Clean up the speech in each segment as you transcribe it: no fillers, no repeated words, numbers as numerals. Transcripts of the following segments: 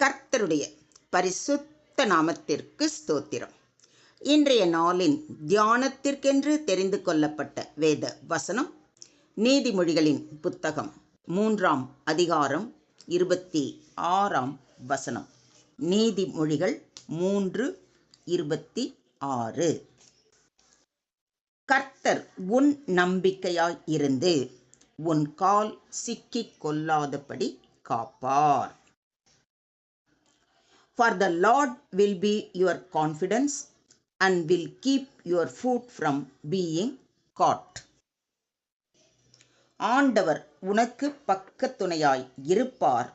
கர்த்தருடைய பரிசுத்த நாமத்திற்கு ஸ்தோத்திரம். இன்றைய நாளின் தியானத்திற்கென்று தெரிந்து கொள்ளப்பட்ட வேத வசனம் நீதிமொழிகளின் புத்தகம் 3ஆம் அதிகாரம் 26ஆம் வசனம். நீதிமொழிகள் 3:26. கர்த்தர் உன் நம்பிக்கையாய் இருந்து உன் கால் சிக்கிக் கொள்ளாதபடி காப்பார். For the Lord will be your confidence and will keep your foot from being caught. ஆண்டவர் உனக்கு பக்கத்துணையாய் இருப்பார்,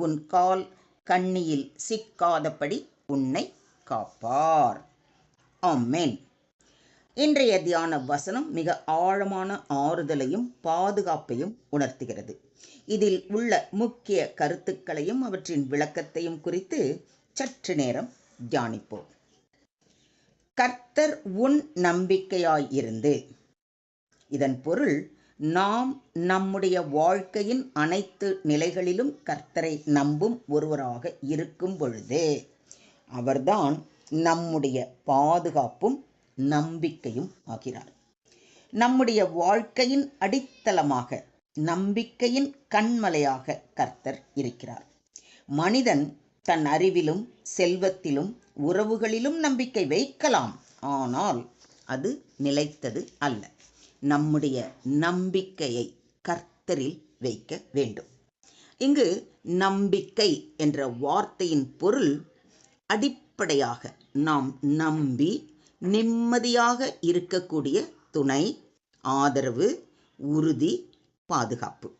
உன் கால் கண்ணியில் சிக்காதபடி உன்னை காப்பார். ஆமென். இன்றைய தியான வசனம் மிக ஆழமான ஆறுதலையும் பாதுகாப்பையும் உணர்த்துகிறது. இதில் உள்ள முக்கிய கருத்துக்களையும் அவற்றின் விளக்கத்தையும் குறித்து சற்று நேரம் தியானிப்போம். கர்த்தர் உன் நம்பிக்கையாயிருந்து. இதன் பொருள், நாம் நம்முடைய வாழ்க்கையின் அனைத்து நிலைகளிலும் கர்த்தரை நம்பும் ஒருவராக இருக்கும் பொழுது அவர்தான் நம்முடைய பாதுகாப்பும் நம்பிக்கையும் ஆகிறார். நம்முடைய வாழ்க்கையின் அடித்தளமாக, நம்பிக்கையின் கண்மலையாக கர்த்தர் இருக்கிறார். மனிதன் தன் அறிவிலும் செல்வத்திலும் உறவுகளிலும் நம்பிக்கை வைக்கலாம், ஆனால் அது நிலைத்தது அல்ல. நம்முடைய நம்பிக்கையை கர்த்தரில் வைக்க வேண்டும். இங்கு நம்பிக்கை என்ற வார்த்தையின் பொருள் அடிப்படையாக நாம் நம்பி நிம்மதியாக இருக்கக்கூடிய துணை, ஆதரவு, உறுதி, பாதுகாப்பு.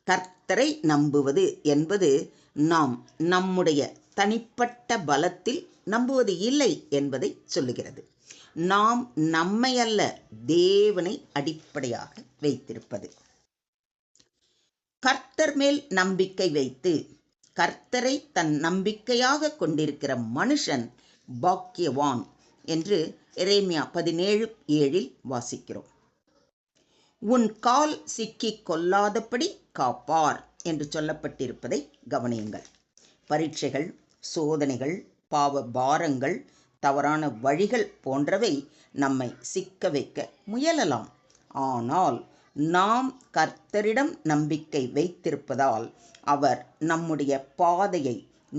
கர்த்தரை நம்புவது என்பது நாம் நம்முடைய தனிப்பட்ட பலத்தில் நம்புவது இல்லை என்பதை சொல்லுகிறது. நாம் நம்மை அல்ல, தேவனை அடிப்படையாக வைத்திருப்பது. கர்த்தர் மேல் நம்பிக்கை வைத்து கர்த்தரை தன் நம்பிக்கையாக கொண்டிருக்கிற மனுஷன் பாக்கியவான் என்று எரேமியா 17:7 வாசிக்கிறோம். உன் கால் சிக்கிக் கொள்ளாதபடி காப்பார் என்று சொல்லப்பட்டிருப்பதை கவனியுங்கள். பரீட்சைகள், சோதனைகள், பாவ பாரங்கள், தவறான வழிகள் போன்றவை நம்மை சிக்க வைக்க முயலலாம். ஆனால் நாம் கர்த்தரிடம் நம்பிக்கை வைத்திருப்பதால் அவர் நம்முடைய பாதையை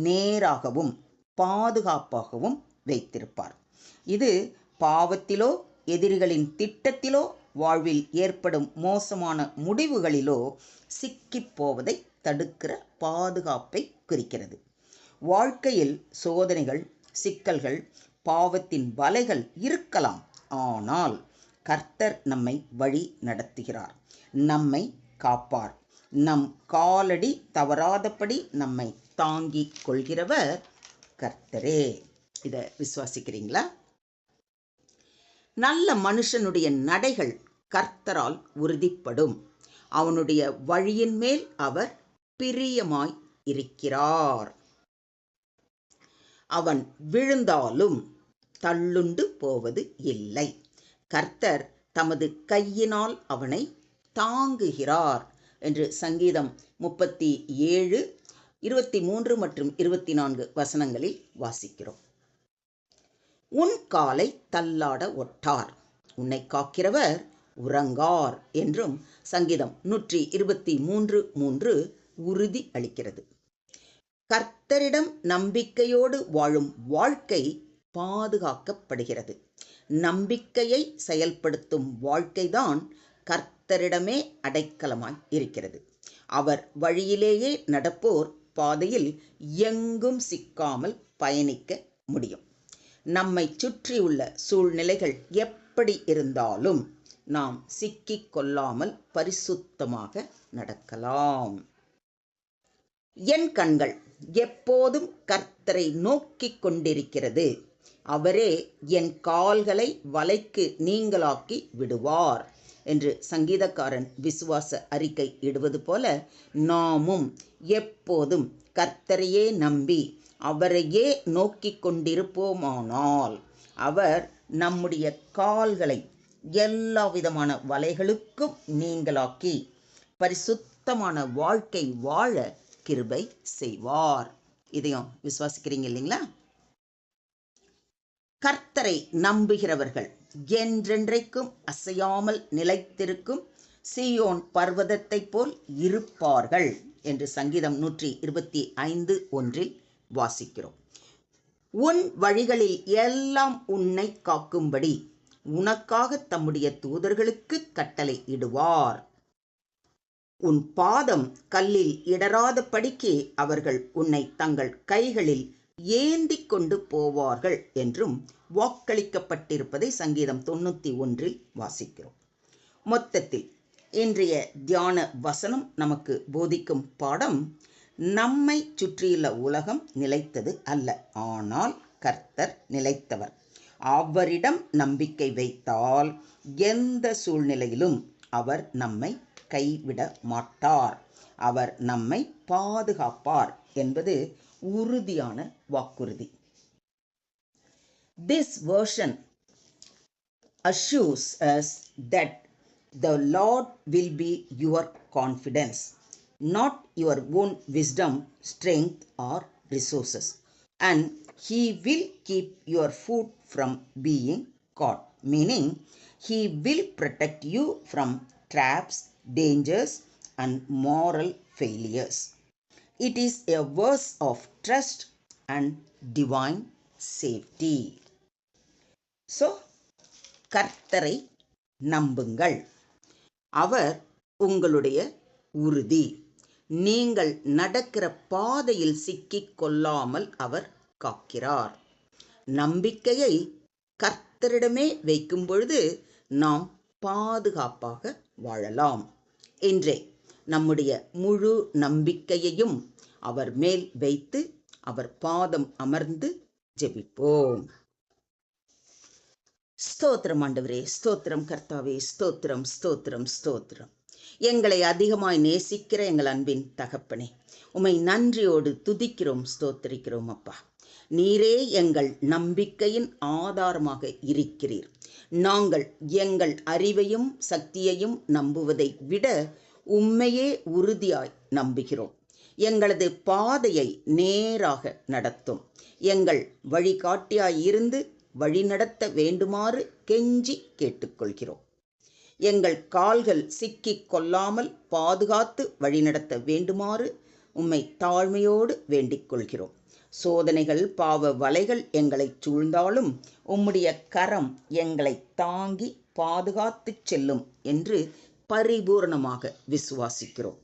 நேராகவும் பாதுகாப்பாகவும் வைத்திருப்பார். இது பாவத்திலோ, எதிரிகளின் திட்டத்திலோ, வாழ்வில் ஏற்படும் மோசமான முடிவுகளிலோ சிக்கிப் போவதை தடுக்கிற பாதுகாப்பை குறிக்கிறது. வாழ்க்கையில் சோதனைகள், சிக்கல்கள், பாவத்தின் வலைகள் இருக்கலாம். ஆனால் கர்த்தர் நம்மை வழி நடத்துகிறார், நம்மை காப்பார். நம் காலடி தவறாதபடி நம்மை தாங்கிக் கொள்கிறவர் கர்த்தரே. இதை விசுவாசிக்கிறீங்களா? நல்ல மனுஷனுடைய நடைகள் கர்த்தரால் உறுதிப்படும், அவனுடைய வழியின் மேல் அவர் பிரியமாய் இருக்கிறார். அவன் விழுந்தாலும் தள்ளுண்டு போவது இல்லை. கர்த்தர் தமது கையினால் அவனை தாங்குகிறார் என்று சங்கீதம் 37:23 மற்றும் 24 வசனங்களில் வாசிக்கிறோம். உன் காலை தள்ளாட ஒட்டார், உன்னை காக்கிறவர் உறங்கார் என்றும் சங்கீதம் 123:3 உறுதி அளிக்கிறது. கர்த்தரிடம் நம்பிக்கையோடு வாழும் வாழ்க்கை பாதுகாக்கப்படுகிறது. நம்பிக்கையை செயல்படுத்தும் வாழ்க்கைதான் கர்த்தரிடமே அடைக்கலமாய் இருக்கிறது. அவர் வழியிலேயே நடப்போர் பாதையில் எங்கும் சிக்காமல் பயணிக்க முடியும். நம்மை சுற்றியுள்ள சூழ்நிலைகள் எப்படி இருந்தாலும் நாம் சிக்கிக் கொள்ளாமல் பரிசுத்தமாக நடக்கலாம். என் கண்கள் எப்போதும் கர்த்தரை நோக்கிக் கொண்டிருக்கிறது, அவரே என் கால்களை வலைக்கு நீங்களாக்கி விடுவார் என்று சங்கீதக்காரன் விசுவாச அறிக்கை இடுவது போல, நாமும் எப்போதும் கர்த்தரையே நம்பி அவரையே நோக்கிக் கொண்டிருப்போமானால் அவர் நம்முடைய கால்களை எல்லா விதமான வலைகளுக்கும் நீங்களாக்கி பரிசுத்தமான வாழ்க்கை வாழ கிருபை செய்வார் இதையும் விசுவாசிக்கிறீங்க இல்லைங்களா? கர்த்தரை நம்புகிறவர்கள் என்றென்றைக்கும் அசையாமல் நிலைத்திருக்கும் சீயோன் பர்வதத்தைப் போல் இருப்பார்கள் என்று சங்கீதம் 125:1 வாசிக்கிறோம். உன் வழிகளில் எல்லாம் உன்னை காக்கும்படி உனக்காக தம்முடைய தூதர்களுக்கு கட்டளை இடுவார். உன் பாதம் கல்லில் இடராத படிக்கு அவர்கள் உன்னை தங்கள் கைகளில் ஏந்தி கொண்டு போவார்கள் என்றும் வாக்களிக்கப்பட்டிருப்பதை சங்கீதம் 91 வாசிக்கிறோம். மொத்தத்தில் இன்றைய தியான வசனம் நமக்கு போதிக்கும் பாடம், நம்மை சுற்றியுள்ள உலகம் நிலைத்தது அல்ல, ஆனால் கர்த்தர் நிலைத்தவர். அவரிடம் நம்பிக்கை வைத்தால் எந்த சூழ்நிலையிலும் அவர் நம்மை கைவிட மாட்டார். அவர் நம்மை பாதுகாப்பார் என்பது உறுதியான வாக்குறுதி. This version assures us that the Lord will be your confidence, not your own wisdom, strength or resources, and He will keep your foot from being caught, meaning He will protect you from traps, dangers and moral failures. It is a verse of trust and divine safety. So, கர்த்தரை நம்புங்கள். அவர் உங்களுடைய உறுதி. நீங்கள் நடக்கிற பாதையில் சிக்கிக் கொள்ளாமல் அவர் காக்கிறார். நம்பிக்கையை கர்த்தரிடமே வைக்கும் பொழுது நாம் பாதுகாப்பாக வாழலாம். இன்றே நம்முடைய முழு நம்பிக்கையையும் அவர் மேல் வைத்து அவர் பாதம் அமர்ந்து ஜெபிப்போம். ஸ்தோத்திரம் ஆண்டவரே, ஸ்தோத்திரம் கர்த்தாவே, ஸ்தோத்திரம் ஸ்தோத்திரம் ஸ்தோத்திரம். எங்களை அதிகமாய் நேசிக்கிற எங்கள் அன்பின் தகப்பனே, உம்மை நன்றியோடு துதிக்கிறோம், ஸ்தோத்திரிக்கிறோம் அப்பா. நீரே எங்கள் நம்பிக்கையின் ஆதாரமாக இருக்கிறீர். நாங்கள் எங்கள் அறிவையும் சக்தியையும் நம்புவதை விட உம்மையே உறுதியாய் நம்புகிறோம். எங்களது பாதையை நேராக நடத்தும். எங்கள் வழிகாட்டியாய் இருந்து வழிநடத்த வேண்டுமாறு கெஞ்சி கேட்டுக்கொள்கிறோம். எங்கள் கால்கள் சிக்கிக் கொள்ளாமல் பாதுகாத்து வழிநடத்த வேண்டுமாறு உம்மை தாழ்மையோடு வேண்டிக் கொள்கிறோம். சோதனைகள், பாவ வலைகள் எங்களை சூழ்ந்தாலும் உம்முடைய கரம் எங்களை தாங்கி பாதுகாத்து செல்லும் என்று பரிபூர்ணமாக விசுவாசிக்கிறோம்.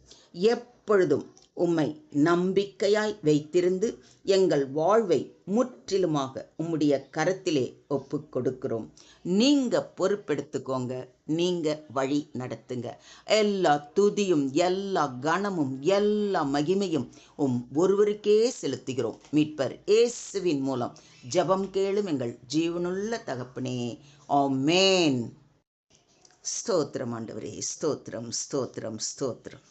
எப்பொழுதும் உம்மை நம்பிக்கையாய் வைத்திருந்து எங்கள் வாழ்வை முற்றிலுமாக உம்முடைய கரத்திலே ஒப்பு கொடுக்கிறோம். நீங்க பொறுப்பெடுத்துக்கோங்க, நீங்க வழி நடத்துங்க. எல்லா துதியும், எல்லா கனமும், எல்லா மகிமையும் ஒருவருக்கே செலுத்துகிறோம். மீட்பர் இயேசுவின் மூலம் ஜெபம் கேளும் எங்கள் ஜீவனுள்ள தகப்பனே, ஆமென். ஸ்தோத்திரம் ஆண்டவரே, ஸ்தோத்திரம் ஸ்தோத்திரம் ஸ்தோத்திரம்.